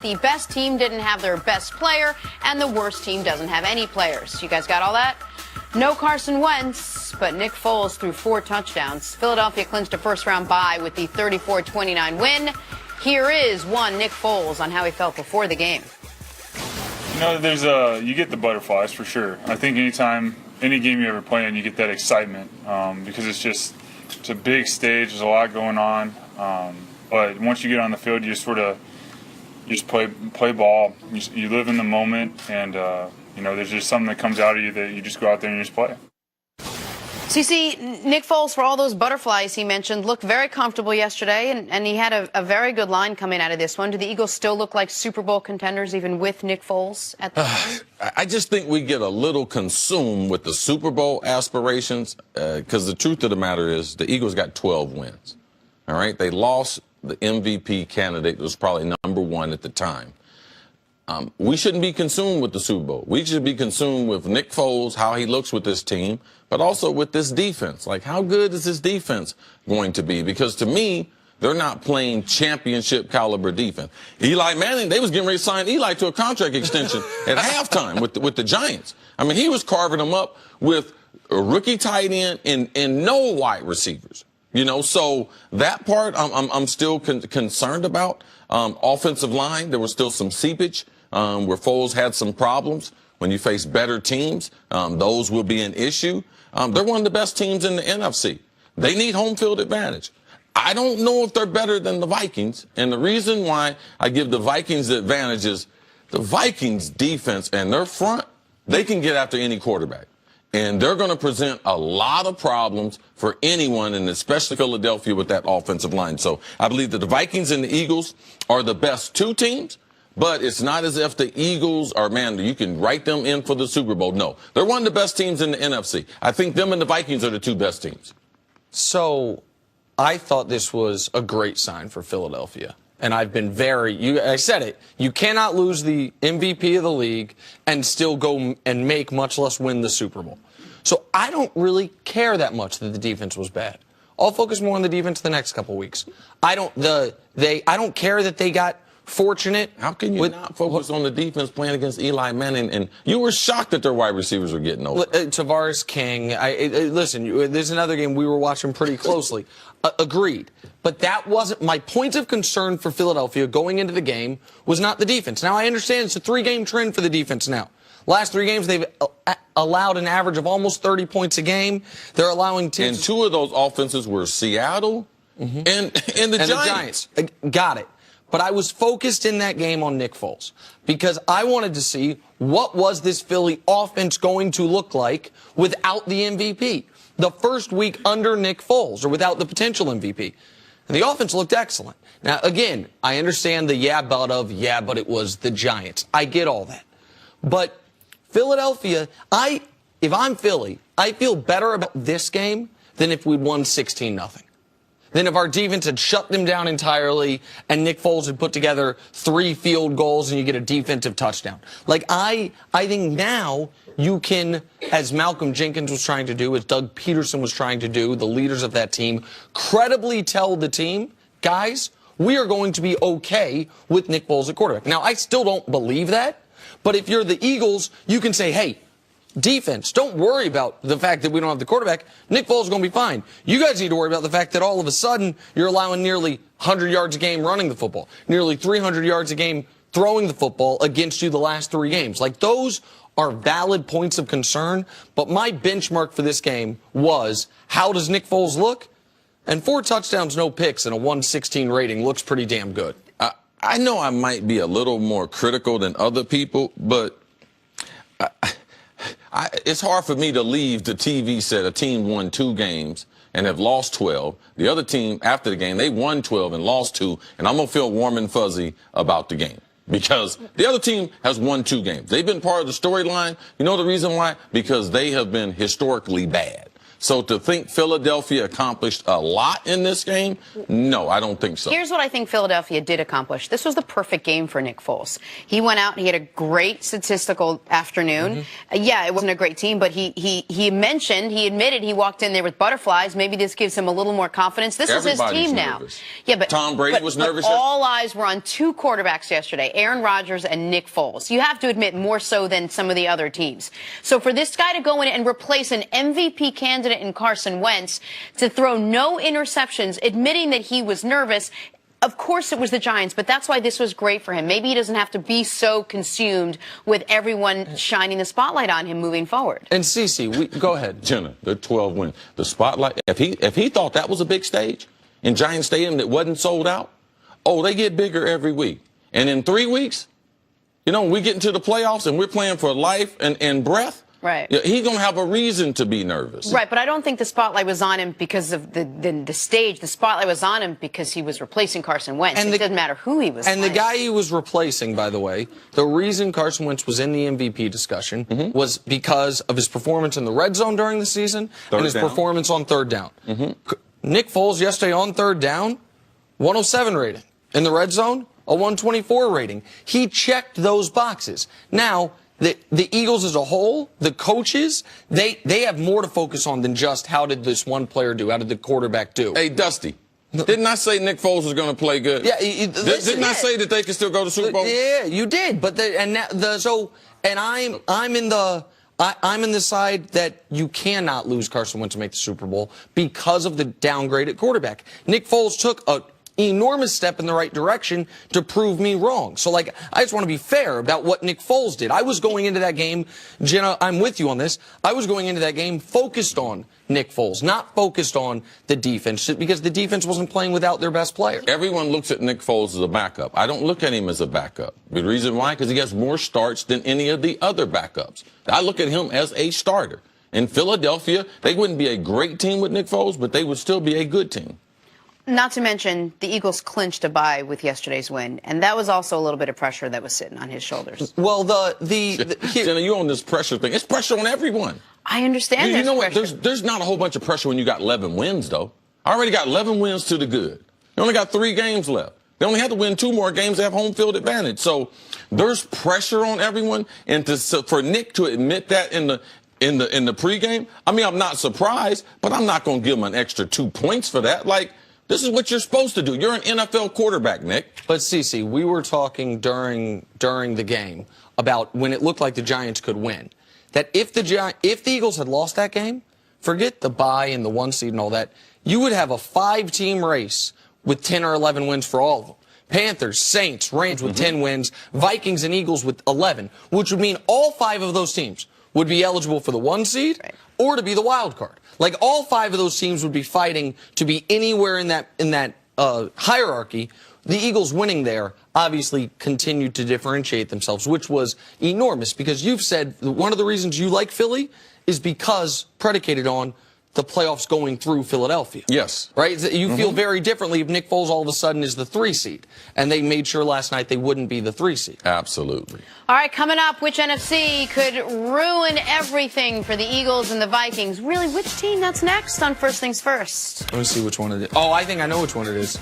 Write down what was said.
The best team didn't have their best player, and the worst team doesn't have any players. You guys got all that? No Carson Wentz, but Nick Foles threw 4 touchdowns. Philadelphia clinched a first-round bye with the 34-29 win. Here is one Nick Foles on how he felt before the game. You know, you get the butterflies for sure. I think anytime, any game you ever play in, you get that excitement because it's a big stage. There's a lot going on. But once you get on the field, you just play ball. You live in the moment, and there's just something that comes out of you that you just go out there and you just play. CC, Nick Foles, for all those butterflies he mentioned, looked very comfortable yesterday, and he had a very good line coming out of this one. Do the Eagles still look like Super Bowl contenders even with Nick Foles at the time? I just think we get a little consumed with the Super Bowl aspirations because the truth of the matter is the Eagles got 12 wins. All right? They lost the MVP candidate that was probably number 1 at the time. We shouldn't be consumed with the Super Bowl. We should be consumed with Nick Foles, how he looks with this team, but also with this defense. Like, how good is this defense going to be? Because to me, they're not playing championship caliber defense. Eli Manning, they was getting ready to sign Eli to a contract extension at halftime with the Giants. I mean, he was carving them up with a rookie tight end and no wide receivers. So that part I'm still concerned about. Offensive line, there was still some seepage where Foles had some problems. When you face better teams, those will be an issue. They're one of the best teams in the NFC. They need home field advantage. I don't know if they're better than the Vikings. And the reason why I give the Vikings the advantage is the Vikings defense and their front, they can get after any quarterback. And they're going to present a lot of problems for anyone, and especially Philadelphia with that offensive line. So I believe that the Vikings and the Eagles are the best 2 teams, but it's not as if the Eagles are, man, you can write them in for the Super Bowl. No, they're one of the best teams in the NFC. I think them and the Vikings are the 2 best teams. So I thought this was a great sign for Philadelphia. And I've been I said it, you cannot lose the MVP of the league and still go and make, much less win the Super Bowl. So I don't really care that much that the defense was bad. I'll focus more on the defense the next couple weeks. I don't care that they got fortunate. How can you not focus on the defense playing against Eli Manning? And you were shocked that their wide receivers were getting over. Tavares King. Listen, there's another game we were watching pretty closely. Agreed. But that wasn't my point of concern for Philadelphia going into the game was not the defense. Now, I understand it's a 3-game trend for the defense now. Last 3 games, they've allowed an average of almost 30 points a game. They're allowing teams. And 2 of those offenses were Seattle and the Giants. Got it. But I was focused in that game on Nick Foles because I wanted to see what was this Philly offense going to look like without the MVP. The first week under Nick Foles, or without the potential MVP. And the offense looked excellent. Now, again, I understand the but it was the Giants. I get all that. But Philadelphia, if I'm Philly, I feel better about this game than if we'd won 16-0. Than if our defense had shut them down entirely and Nick Foles had put together 3 field goals and you get a defensive touchdown. Like, I think now you can, as Malcolm Jenkins was trying to do, as Doug Peterson was trying to do, the leaders of that team, credibly tell the team, guys, we are going to be okay with Nick Foles at quarterback. Now, I still don't believe that, but if you're the Eagles, you can say, hey, defense, don't worry about the fact that we don't have the quarterback. Nick Foles is going to be fine. You guys need to worry about the fact that all of a sudden you're allowing nearly 100 yards a game running the football, nearly 300 yards a game throwing the football against you the last 3 games. Like, those are valid points of concern, but my benchmark for this game was, how does Nick Foles look? And 4 touchdowns, no picks, and a 116 rating looks pretty damn good. I know I might be a little more critical than other people, but it's hard for me to leave the TV set. A team won 2 games and have lost 12. The other team, after the game, they won 12 and lost 2, and I'm going to feel warm and fuzzy about the game because the other team has won 2 games. They've been part of the storyline. You know the reason why? Because they have been historically bad. So to think Philadelphia accomplished a lot in this game, no, I don't think so. Here's what I think Philadelphia did accomplish. This was the perfect game for Nick Foles. He went out and he had a great statistical afternoon. Yeah, it wasn't a great team, but he admitted he walked in there with butterflies. Maybe this gives him a little more confidence. This is his team nervous. now. Yeah, but Tom Brady was nervous. All eyes were on two quarterbacks yesterday, Aaron Rodgers and Nick Foles. You have to admit more so than some of the other teams. So for this guy to go in and replace an MVP candidate in Carson Wentz, to throw no interceptions, admitting that he was nervous. Of course it was the Giants, but that's why this was great for him. Maybe he doesn't have to be so consumed with everyone shining the spotlight on him moving forward. And Cece, go ahead. Jenna, they're 12 wins. The spotlight, if he thought that was a big stage in Giant Stadium that wasn't sold out, oh, they get bigger every week. And in 3 weeks, you know, we get into the playoffs and we're playing for life and breath. Right. He's going to have a reason to be nervous. Right, but I don't think the spotlight was on him because of the stage. The spotlight was on him because he was replacing Carson Wentz. And it doesn't matter who he was. And the guy he was replacing, by the way, the reason Carson Wentz was in the MVP discussion was because of his performance in the red zone during the season and his performance on third down. Nick Foles yesterday on third down, 107 rating. In the red zone, a 124 rating. He checked those boxes. Now, the Eagles as a whole, the coaches, they have more to focus on than just how did this one player do, how did the quarterback do. Hey, Dusty, didn't I say Nick Foles was going to play good? Yeah, didn't I say that they could still go to the Super Bowl? Yeah, you did. But I'm in the side that you cannot lose Carson Wentz to make the Super Bowl because of the downgrade at quarterback. Nick Foles took a enormous step in the right direction to prove me wrong. So, I just want to be fair about what Nick Foles did. I was going into that game, Jenna, I'm with you on this. I was going into that game focused on Nick Foles, not focused on the defense, because the defense wasn't playing without their best player. Everyone looks at Nick Foles as a backup. I don't look at him as a backup. The reason why? Because he has more starts than any of the other backups. I look at him as a starter. In Philadelphia, they wouldn't be a great team with Nick Foles, but they would still be a good team. Not to mention, the Eagles clinched a bye with yesterday's win, and that was also a little bit of pressure that was sitting on his shoulders. Well, Jenna, you on this pressure thing. It's pressure on everyone. I understand You know pressure. what? There's not a whole bunch of pressure when you got 11 wins, though. I already got 11 wins to the good. They only got 3 games left. They only had to win 2 more games to have home field advantage. So there's pressure on everyone, and for Nick to admit that in the pregame, I mean, I'm not surprised, but I'm not going to give him an extra 2 points for that. This is what you're supposed to do. You're an NFL quarterback, Nick. But, Cece, we were talking during the game about when it looked like the Giants could win. That if the Eagles had lost that game, forget the bye and the 1 seed and all that, you would have a 5-team race with 10 or 11 wins for all of them. Panthers, Saints, Rams with 10 wins, Vikings and Eagles with 11, which would mean all 5 of those teams would be eligible for the 1 seed or to be the wild card. All 5 of those teams would be fighting to be anywhere in that hierarchy. The Eagles winning there obviously continued to differentiate themselves, which was enormous because you've said one of the reasons you like Philly is because predicated on the playoffs going through Philadelphia. Yes. Right? You feel very differently if Nick Foles all of a sudden is the 3 seed. And they made sure last night they wouldn't be the 3 seed. Absolutely. All right, coming up, which NFC could ruin everything for the Eagles and the Vikings? Really, which team? That's next on First Things First. Let me see which one it is. Oh, I think I know which one it is.